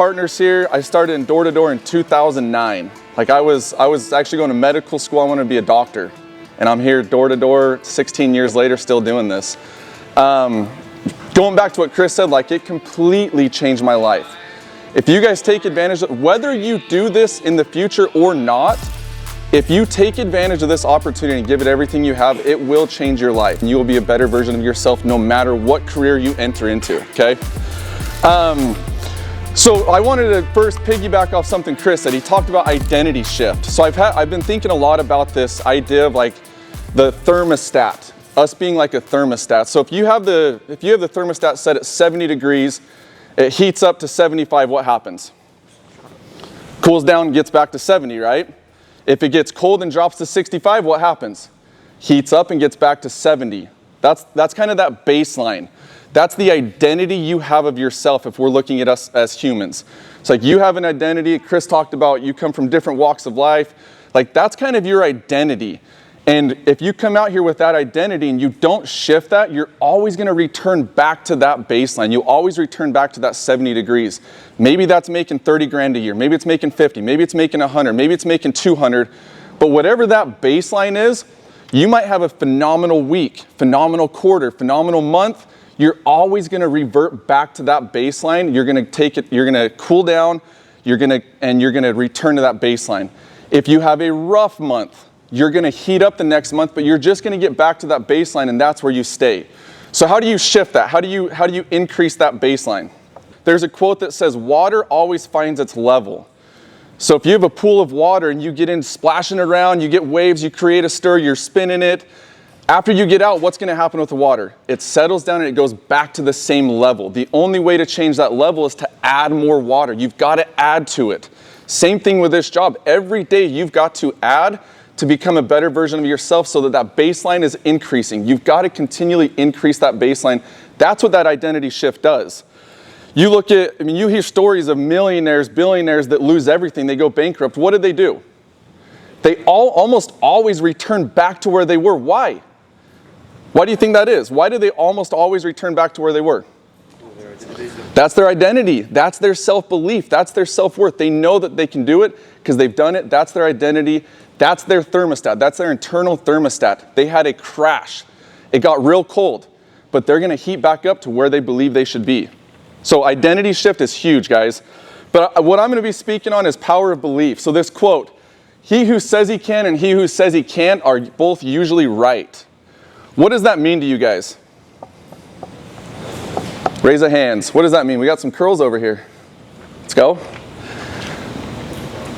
Partners here. I started in door-to-door in 2009. Like I was actually going to medical school. I wanted to be a doctor, and I'm here door-to-door 16 years later still doing this. Going back to what Chris said, like it completely changed my life. If you guys take advantage of, whether you do this in the future or not, if you take advantage of this opportunity and give it everything you have, it will change your life and you will be a better version of yourself no matter what career you enter into, okay? So I wanted to first piggyback off something Chris said. He talked about identity shift. So I've been thinking a lot about this idea of like the thermostat, us being like a thermostat. So if you have the thermostat set at 70 degrees, it heats up to 75, what happens? Cools down, gets back to 70, right? If it gets cold and drops to 65, what happens? Heats up and gets back to 70. That's kind of that baseline. That's the identity you have of yourself if we're looking at us as humans. It's like you have an identity. Chris talked about you come from different walks of life. Like that's kind of your identity. And if you come out here with that identity and you don't shift that, you're always going to return back to that baseline. You always return back to that 70 degrees. Maybe that's making 30 grand a year. Maybe it's making 50. Maybe it's making 100. Maybe it's making 200. But whatever that baseline is, you might have a phenomenal week, phenomenal quarter, phenomenal month. You're always going to revert back to that baseline. You're going to take it, you're going to cool down, you're going to return to that baseline. If you have a rough month, you're going to heat up the next month, but you're just going to get back to that baseline and that's where you stay. So how do you shift that? How do you increase that baseline? There's a quote that says, water always finds its level. So if you have a pool of water and you get in splashing around, you get waves, you create a stir, you're spinning it. After you get out, what's going to happen with the water? It settles down and it goes back to the same level. The only way to change that level is to add more water. You've got to add to it. Same thing with this job. Every day you've got to add to become a better version of yourself so that that baseline is increasing. You've got to continually increase that baseline. That's what that identity shift does. You look at, you hear stories of millionaires, billionaires that lose everything. They go bankrupt. What did they do? They almost always return back to where they were. Why? Why do you think that is? Why do they almost always return back to where they were? That's their identity. That's their self-belief. That's their self-worth. They know that they can do it because they've done it. That's their identity. That's their thermostat. That's their internal thermostat. They had a crash. It got real cold, but they're going to heat back up to where they believe they should be. So identity shift is huge, guys. But what I'm going to be speaking on is power of belief. So this quote, he who says he can and he who says he can't are both usually right. What does that mean to you guys? Raise of hands. What does that mean? We got some curls over here. Let's go.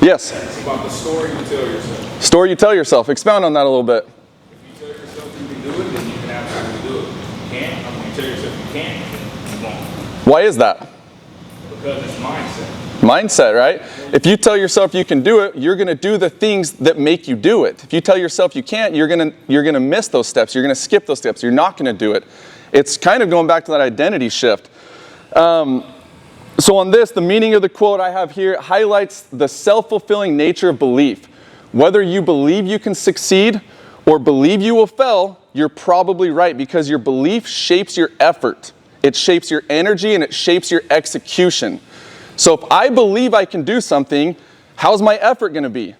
Yes? It's about the story you tell yourself. Story you tell yourself. Expound on that a little bit. If you tell yourself you can do it, then you can absolutely do it. If you can't, I'm going to tell yourself you can't, you won't. Why is that? Because it's mindset. Mindset, right? If you tell yourself you can do it, you're going to do the things that make you do it. If you tell yourself you can't, you're going to miss those steps. You're going to skip those steps. You're not going to do it. It's kind of going back to that identity shift. So on this, the meaning of the quote I have here highlights the self-fulfilling nature of belief. Whether you believe you can succeed or believe you will fail, you're probably right because your belief shapes your effort. It shapes your energy and it shapes your execution. So if I believe I can do something, how's my effort going to be?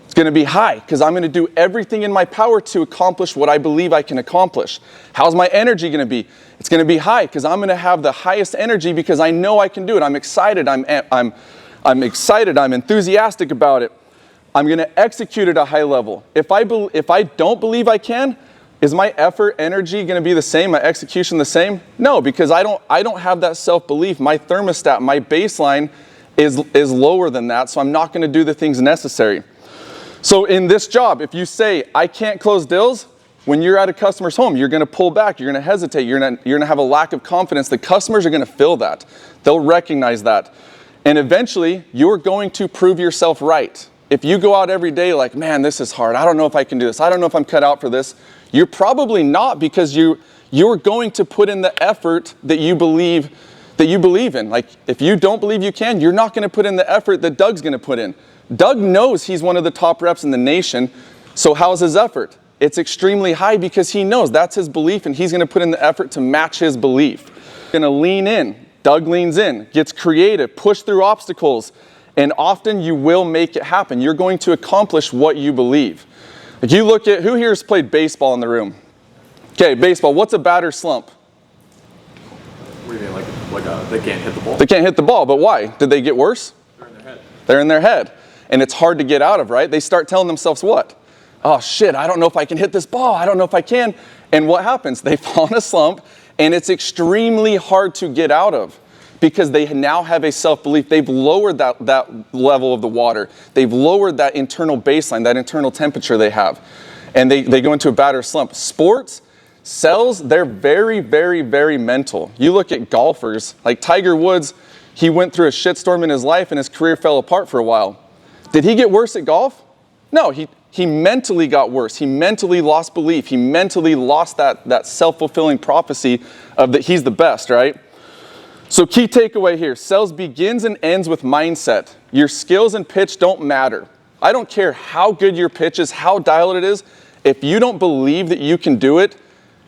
It's going to be high because I'm going to do everything in my power to accomplish what I believe I can accomplish. How's my energy going to be? It's going to be high because I'm going to have the highest energy because I know I can do it. I'm excited. I'm excited. I'm enthusiastic about it. I'm going to execute at a high level. If I don't believe I can, is my effort, energy going to be the same? My execution the same? No, because I don't have that self-belief. My thermostat, my baseline is lower than that, so I'm not going to do the things necessary. So in this job, if you say, I can't close deals, when you're at a customer's home, you're going to pull back, you're going to hesitate, you're going to have a lack of confidence. The customers are going to feel that. They'll recognize that. And eventually, you're going to prove yourself right. If you go out every day like, man, this is hard. I don't know if I can do this. I don't know if I'm cut out for this. You're probably not because you're going to put in the effort that you believe in. Like if you don't believe you can, you're not going to put in the effort that Doug's going to put in. Doug knows he's one of the top reps in the nation. So how's his effort? It's extremely high because he knows that's his belief and he's going to put in the effort to match his belief. Going to lean in. Doug leans in, gets creative, push through obstacles, and often you will make it happen. You're going to accomplish what you believe. Like you look at, who here has played baseball in the room? Okay, baseball, what's a batter's slump? What do you mean, they can't hit the ball? They can't hit the ball, but why? Did they get worse? They're in their head. They're in their head. And it's hard to get out of, right? They start telling themselves what? Oh shit, I don't know if I can hit this ball. I don't know if I can. And what happens? They fall in a slump, and it's extremely hard to get out of because they now have a self-belief. They've lowered that level of the water. They've lowered that internal baseline, that internal temperature they have. And they go into a batter's slump. Sports, cells, they're very, very, very mental. You look at golfers, like Tiger Woods, he went through a shitstorm in his life and his career fell apart for a while. Did he get worse at golf? No, he mentally got worse. He mentally lost belief. He mentally lost that self-fulfilling prophecy of that he's the best, right? So key takeaway here, sales begins and ends with mindset. Your skills and pitch don't matter. I don't care how good your pitch is, how dialed it is. If you don't believe that you can do it,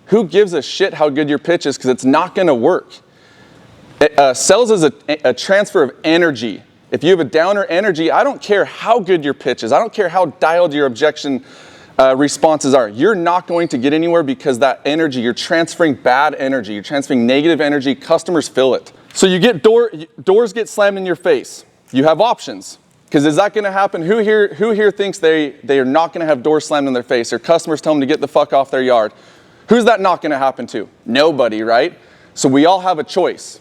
who gives a shit how good your pitch is, because it's not going to work. Sales is a transfer of energy. If you have a downer energy, I don't care how good your pitch is. I don't care how dialed your objection responses are. You're not going to get anywhere because that energy, you're transferring bad energy. You're transferring negative energy. Customers feel it. So you get doors get slammed in your face. You have options. Because is that going to happen? Who here thinks they are not going to have doors slammed in their face, or customers tell them to get the fuck off their yard? Who's that not going to happen to? Nobody, right? So we all have a choice.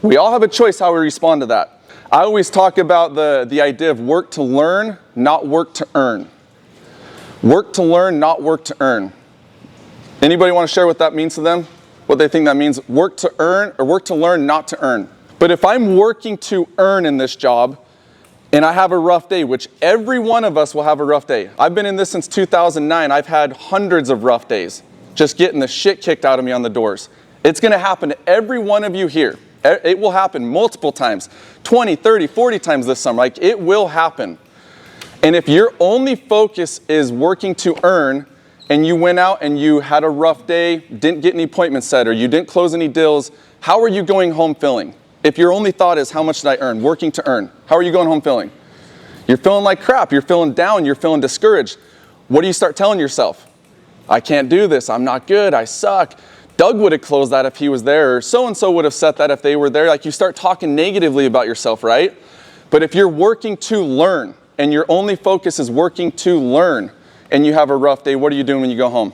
We all have a choice how we respond to that. I always talk about the idea of work to learn, not work to earn. Work to learn, not work to earn. Anybody want to share what that means to them? What they think that means? Work to earn, or work to learn, not to earn. But if I'm working to earn in this job, and I have a rough day, which every one of us will have a rough day. I've been in this since 2009. I've had hundreds of rough days, just getting the shit kicked out of me on the doors. It's going to happen to every one of you here. It will happen multiple times, 20, 30, 40 times this summer. Like, it will happen. And if your only focus is working to earn, and you went out and you had a rough day, didn't get any appointments set, or you didn't close any deals, how are you going home feeling? If your only thought is, how much did I earn? Working to earn. How are you going home feeling? You're feeling like crap. You're feeling down. You're feeling discouraged. What do you start telling yourself? I can't do this. I'm not good. I suck. Doug would have closed that if he was there, or so-and-so would have set that if they were there. Like, you start talking negatively about yourself, right? But if you're working to learn, and your only focus is working to learn, and you have a rough day, what are you doing when you go home?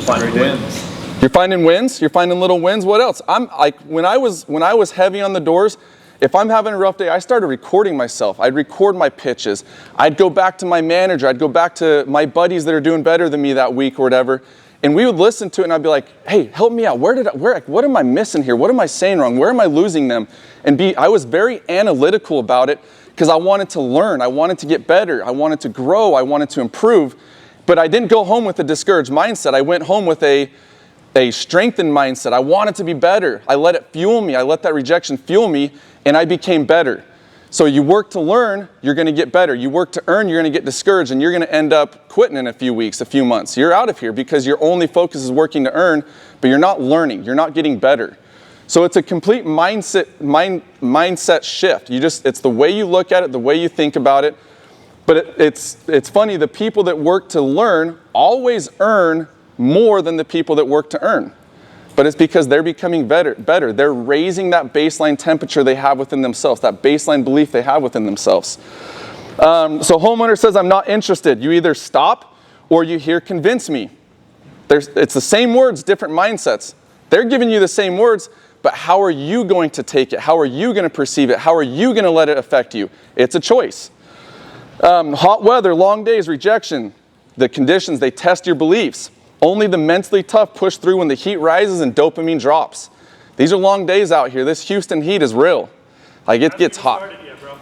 Finding wins. You're finding wins? You're finding little wins? What else? I'm like, when I was heavy on the doors, if I'm having a rough day, I started recording myself. I'd record my pitches. I'd go back to my manager. I'd go back to my buddies that are doing better than me that week or whatever. And we would listen to it, and I'd be like, hey, help me out. What am I missing here? What am I saying wrong? Where am I losing them? And I was very analytical about it because I wanted to learn. I wanted to get better. I wanted to grow. I wanted to improve. But I didn't go home with a discouraged mindset. I went home with a strengthened mindset. I wanted to be better. I let it fuel me. I let that rejection fuel me, and I became better. So you work to learn, you're going to get better. You work to earn, you're going to get discouraged, and you're going to end up quitting in a few weeks, a few months. You're out of here because your only focus is working to earn, but you're not learning. You're not getting better. So it's a complete mindset shift. It's the way you look at it, the way you think about it. But it's funny, the people that work to learn always earn more than the people that work to earn. But it's because they're becoming better. They're raising that baseline temperature they have within themselves, that baseline belief they have within themselves. So homeowner says, I'm not interested. You either stop or you hear convince me. It's the same words, different mindsets. They're giving you the same words, but how are you going to take it? How are you going to perceive it? How are you going to let it affect you? It's a choice. Hot weather, long days, rejection. The conditions, they test your beliefs. Only the mentally tough push through when the heat rises and dopamine drops. These are long days out here. This Houston heat is real. Like, it gets hot.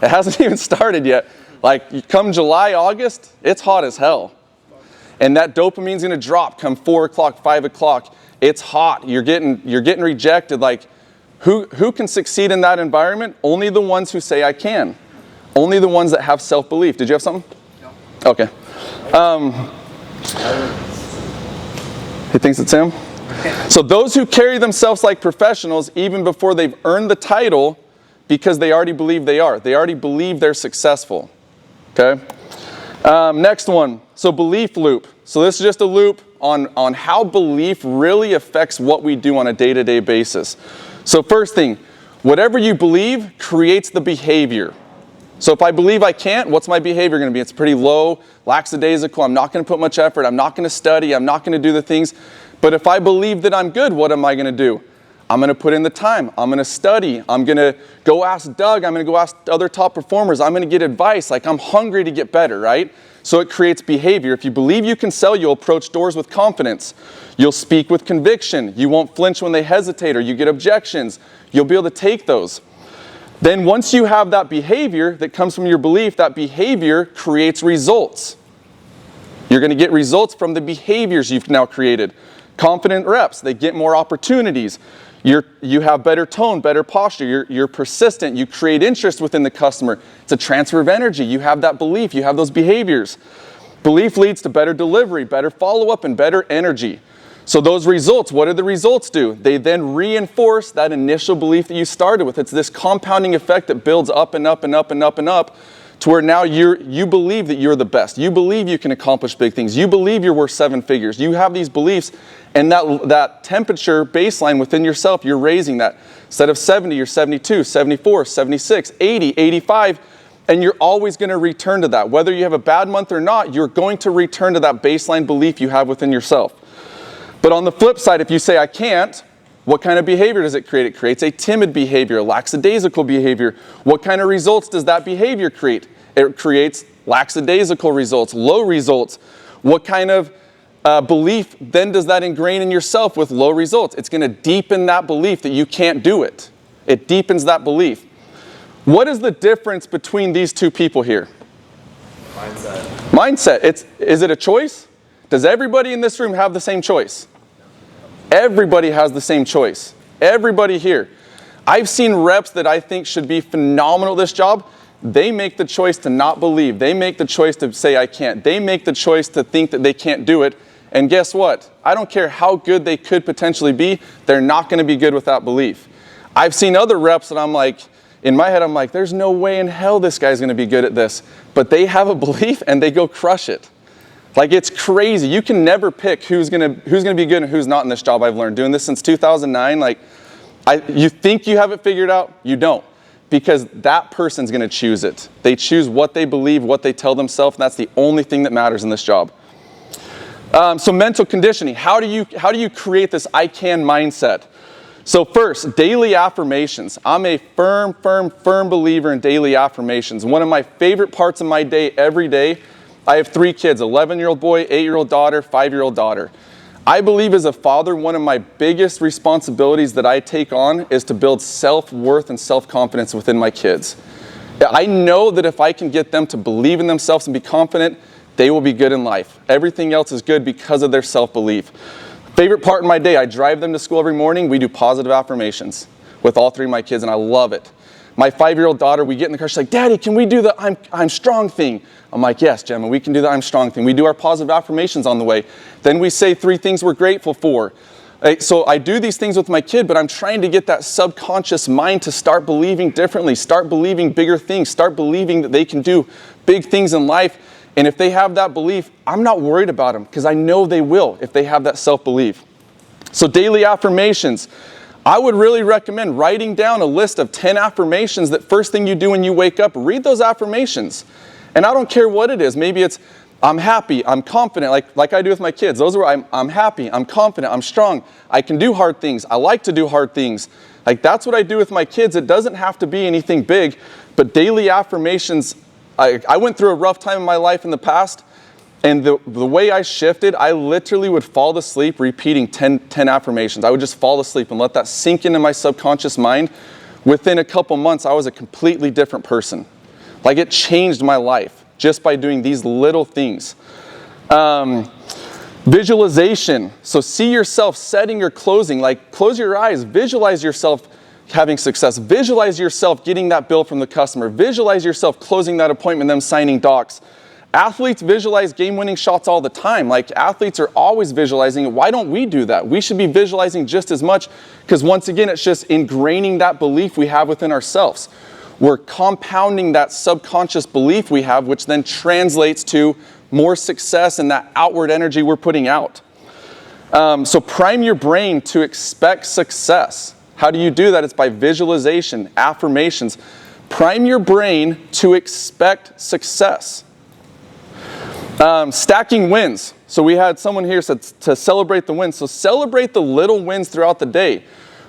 It hasn't even started yet. Like, come July, August, it's hot as hell. And that dopamine's gonna drop come 4 o'clock, 5 o'clock. It's hot. You're getting rejected. Like, who can succeed in that environment? Only the ones who say I can. Only the ones that have self-belief. Did you have something? No. Okay. He thinks it's him? So those who carry themselves like professionals, even before they've earned the title, because they already believe they are. They already believe they're successful. Okay? Next one. So belief loop. So this is just a loop on how belief really affects what we do on a day-to-day basis. So first thing, whatever you believe creates the behavior. So if I believe I can't, what's my behavior going to be? It's pretty low, lackadaisical. I'm not going to put much effort. I'm not going to study. I'm not going to do the things. But if I believe that I'm good, what am I going to do? I'm going to put in the time. I'm going to study. I'm going to go ask Doug. I'm going to go ask other top performers. I'm going to get advice. Like, I'm hungry to get better, right? So it creates behavior. If you believe you can sell, you'll approach doors with confidence. You'll speak with conviction. You won't flinch when they hesitate or you get objections. You'll be able to take those. Then once you have that behavior that comes from your belief, that behavior creates results. You're going to get results from the behaviors you've now created. Confident reps, they get more opportunities. You have better tone, better posture. You're persistent. You create interest within the customer. It's a transfer of energy. You have that belief. You have those behaviors. Belief leads to better delivery, better follow-up, and better energy. So those results, what do the results do? They then reinforce that initial belief that you started with. It's this compounding effect that builds up and up and up and up and up to where now you believe that you're the best. You believe you can accomplish big things. You believe you're worth 7 figures. You have these beliefs, and that temperature baseline within yourself, you're raising that. Instead of 70, you're 72, 74, 76, 80, 85, and you're always going to return to that. Whether you have a bad month or not, you're going to return to that baseline belief you have within yourself. But on the flip side, if you say, I can't, what kind of behavior does it create? It creates a timid behavior, a lackadaisical behavior. What kind of results does that behavior create? It creates lackadaisical results, low results. What kind of belief then does that ingrain in yourself with low results? It's going to deepen that belief that you can't do it. It deepens that belief. What is the difference between these two people here? Mindset. Is it a choice? Does everybody in this room have the same choice? Everybody has the same choice. Everybody here. I've seen reps that I think should be phenomenal at this job. They make the choice to not believe. They make the choice to say, I can't. They make the choice to think that they can't do it. And guess what? I don't care how good they could potentially be, they're not going to be good with that belief. I've seen other reps that I'm like, in my head, I'm like, there's no way in hell this guy's going to be good at this. But they have a belief and they go crush it. Like, it's crazy. You can never pick who's gonna be good and who's not in this job. I've learned doing this since 2009. Like, you think you have it figured out, you don't, because that person's gonna choose it. They choose what they believe, what they tell themselves, and that's the only thing that matters in this job. So mental conditioning. How do you create this I can mindset? So first, daily affirmations. I'm a firm believer in daily affirmations. One of my favorite parts of my day every day. I have 3 kids, 11-year-old boy, 8-year-old daughter, 5-year-old daughter. I believe as a father, one of my biggest responsibilities that I take on is to build self-worth and self-confidence within my kids. I know that if I can get them to believe in themselves and be confident, they will be good in life. Everything else is good because of their self-belief. Favorite part of my day, I drive them to school every morning. We do positive affirmations with all 3 of my kids, and I love it. My 5-year-old daughter, we get in the car, she's like, Daddy, can we do the I'm strong thing? I'm like, yes, Gemma, we can do the I'm strong thing. We do our positive affirmations on the way. Then we say 3 things we're grateful for. So I do these things with my kid, but I'm trying to get that subconscious mind to start believing differently, start believing bigger things, start believing that they can do big things in life. And if they have that belief, I'm not worried about them because I know they will if they have that self-belief. So daily affirmations. I would really recommend writing down a list of 10 affirmations that first thing you do when you wake up, read those affirmations. And I don't care what it is. Maybe it's, I'm happy, I'm confident, like I do with my kids. Those are I'm happy, I'm confident, I'm strong, I can do hard things, I like to do hard things. Like, that's what I do with my kids. It doesn't have to be anything big, but daily affirmations, I went through a rough time in my life in the past, and the way I shifted, I literally would fall asleep repeating 10 affirmations. I would just fall asleep and let that sink into my subconscious mind. Within a couple months, I was a completely different person. Like, it changed my life just by doing these little things. Visualization. So see yourself setting or closing. Like, close your eyes, visualize yourself having success. Visualize yourself getting that bill from the customer. Visualize yourself closing that appointment, them signing docs. Athletes visualize game-winning shots all the time. Like, athletes are always visualizing it. Why don't we do that? We should be visualizing just as much, because once again, it's just ingraining that belief we have within ourselves. We're compounding that subconscious belief we have, which then translates to more success and that outward energy we're putting out. So prime your brain to expect success. How do you do that? It's by visualization, affirmations. Prime your brain to expect success. Stacking wins. So we had someone here said to celebrate the wins. So celebrate the little wins throughout the day.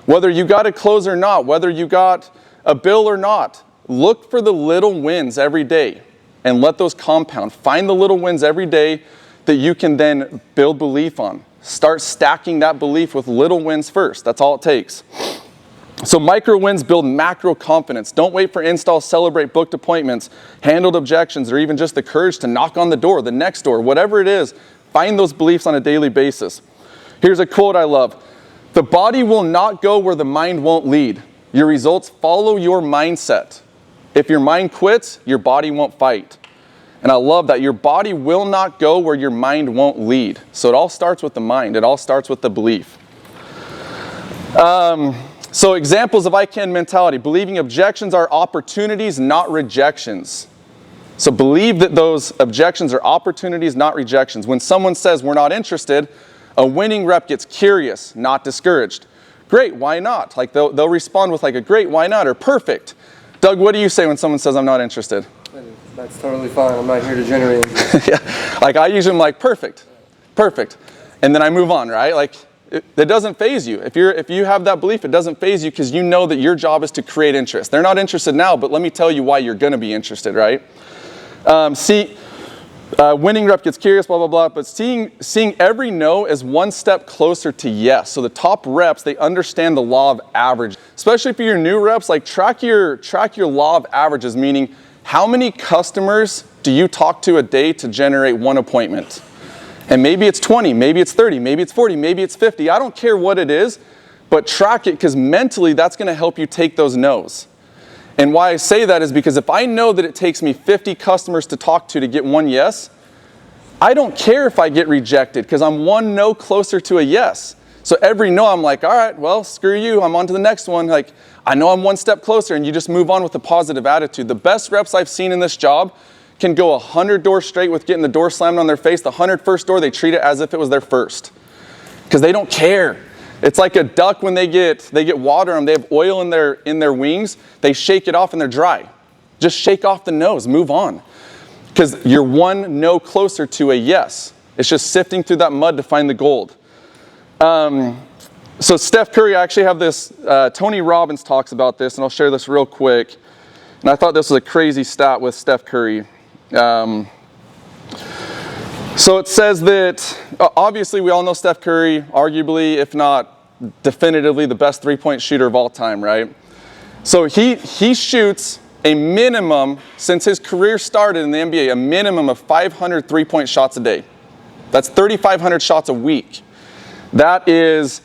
Whether you got a close or not, whether you got a bill or not, look for the little wins every day and let those compound. Find the little wins every day that you can then build belief on. Start stacking that belief with little wins first. That's all it takes. So micro wins build macro confidence. Don't wait for installs, celebrate booked appointments, handled objections, or even just the courage to knock on the door, the next door, whatever it is. Find those beliefs on a daily basis. Here's a quote I love. The body will not go where the mind won't lead. Your results follow your mindset. If your mind quits, your body won't fight. And I love that. Your body will not go where your mind won't lead. So it all starts with the mind. It all starts with the belief. So examples of I can mentality. Believing objections are opportunities, not rejections. So believe that those objections are opportunities, not rejections. When someone says we're not interested, a winning rep gets curious, not discouraged. Great, why not? Like they'll respond with like a great, why not? Or perfect. Doug, what do you say when someone says I'm not interested? That's totally fine. I'm not here to generate interest. Yeah, like I usually am like perfect. And then I move on, right? Like that doesn't faze you. If you have that belief, it doesn't faze you because you know that your job is to create interest. They're not interested now, but let me tell you why you're going to be interested, right? Winning rep gets curious, blah, blah, blah, but seeing every no as one step closer to yes. So the top reps, they understand the law of average. Especially for your new reps, like track your law of averages, meaning how many customers do you talk to a day to generate one appointment? And maybe it's 20, maybe it's 30, maybe it's 40, maybe it's 50. I don't care what it is, but track it because mentally that's going to help you take those no's. And why I say that is because if I know that it takes me 50 customers to talk to get one yes, I don't care if I get rejected because I'm one no closer to a yes. So every no, I'm like, all right, well, screw you. I'm on to the next one. Like, I know I'm one step closer, and you just move on with a positive attitude. The best reps I've seen in this job can go 100 doors straight with getting the door slammed on their face. The 101st door, they treat it as if it was their first because they don't care. It's like a duck when they get water on them. They have oil in their wings. They shake it off and they're dry. Just shake off the no's, move on. Because you're one no closer to a yes. It's just sifting through that mud to find the gold. So Steph Curry, I actually have this, Tony Robbins talks about this, and I'll share this real quick. And I thought this was a crazy stat with Steph Curry. So it says that, obviously we all know Steph Curry, arguably, if not definitively, the best three-point shooter of all time, right? So he shoots a minimum, since his career started in the NBA, a minimum of 500 three-point shots a day. That's 3,500 shots a week. That is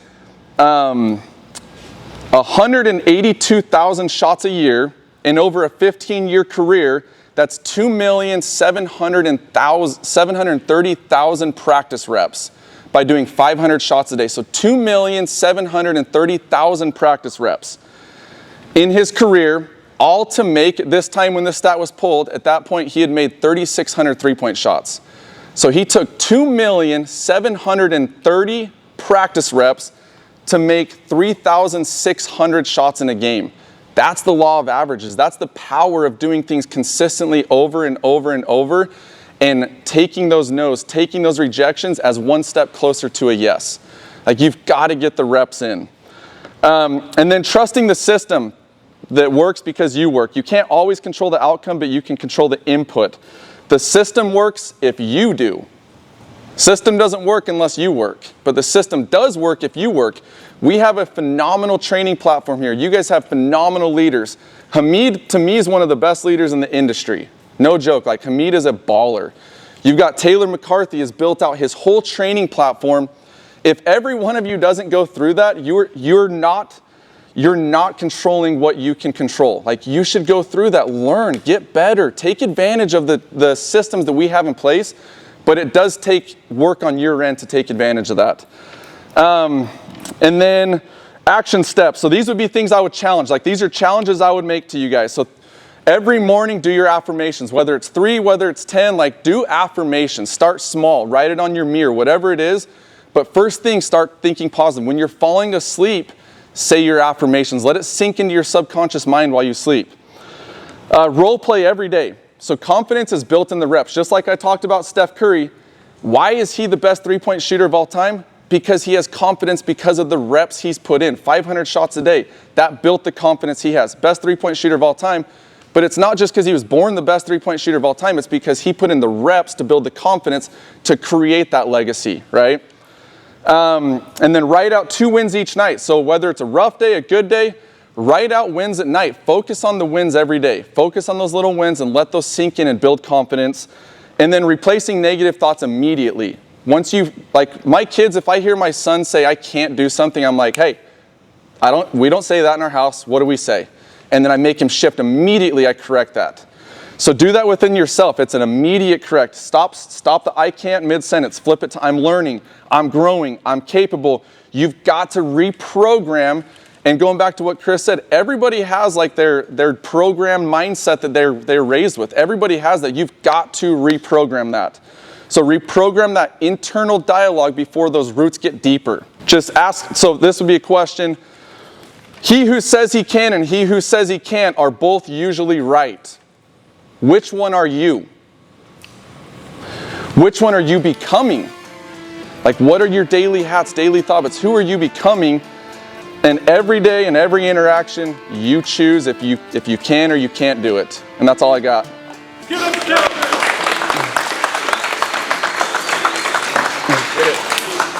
182,000 shots a year in over a 15-year career. That's 2,730,000 practice reps by doing 500 shots a day. So 2,730,000 practice reps in his career, all to make, this time when this stat was pulled, at that point he had made 3,600 three-point shots. So he took 2,730,000 practice reps to make 3,600 shots in a game. That's the law of averages. That's the power of doing things consistently over and over and over and taking those no's, taking those rejections as one step closer to a yes. Like, you've got to get the reps in. And then trusting the system that works because you work. You can't always control the outcome, but you can control the input. The system works if you do. System doesn't work unless you work, but the system does work if you work. We have a phenomenal training platform here. You guys have phenomenal leaders. Hamid, to me, is one of the best leaders in the industry. No joke, like Hamid is a baller. You've got Taylor McCarthy has built out his whole training platform. If every one of you doesn't go through that, you're not you're not controlling what you can control. Like, you should go through that, learn, get better, take advantage of the systems that we have in place, but it does take work on your end to take advantage of that. And then action steps. So these would be things I would challenge. Like, these are challenges I would make to you guys. So every morning, do your affirmations, whether it's 3, whether it's 10, like, do affirmations. Start small, write it on your mirror, whatever it is. But first thing, start thinking positive. When you're falling asleep, say your affirmations. Let it sink into your subconscious mind while you sleep. Role play every day. So confidence is built in the reps. Just like I talked about Steph Curry, why is he the best three-point shooter of all time? Because he has confidence because of the reps he's put in. 500 shots a day. That built the confidence he has. Best three-point shooter of all time. But it's not just because he was born the best three-point shooter of all time. It's because he put in the reps to build the confidence to create that legacy, right? And then write out 2 wins each night. So whether it's a rough day, a good day, write out wins at night. Focus on the wins every day. Focus on those little wins and let those sink in and build confidence. And then replacing negative thoughts immediately. Once you, like my kids, if I hear my son say, I can't do something, I'm like, hey, we don't say that in our house. What do we say? And then I make him shift immediately. I correct that. So do that within yourself. It's an immediate correct. Stop the I can't mid-sentence. Flip it to I'm learning, I'm growing, I'm capable. You've got to reprogram. And going back to what Chris said, everybody has like their programmed mindset that they're raised with. Everybody has that. You've got to reprogram that. So reprogram that internal dialogue before those roots get deeper. Just ask, so this would be a question. He who says he can and he who says he can't are both usually right. Which one are you? Which one are you becoming? Like, what are your daily hats, daily thoughts? Who are you becoming? And every day and every interaction, you choose if you can or you can't do it. And that's all I got.